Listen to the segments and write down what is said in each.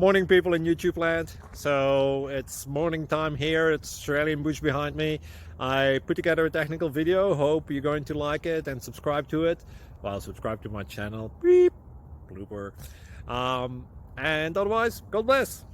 Morning, people in YouTube land. So it's morning time here. It's Australian bush behind me. I put together a technical video. Hope you're going to like it and subscribe to it. Well, subscribe to my channel. Beep. Blooper. And otherwise, God bless.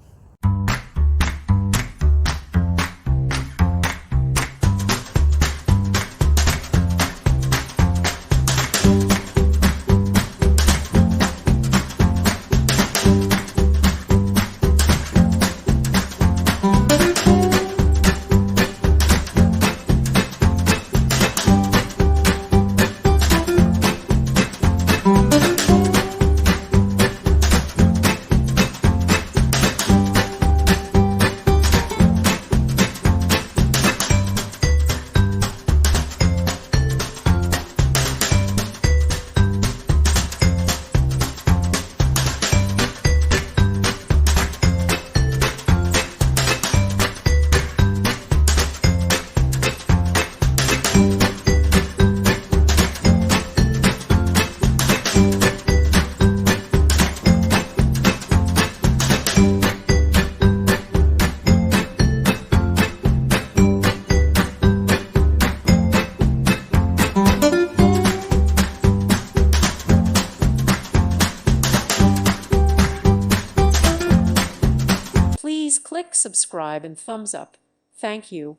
Please click subscribe and thumbs up. Thank you.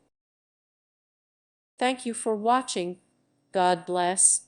Thank you for watching. God bless.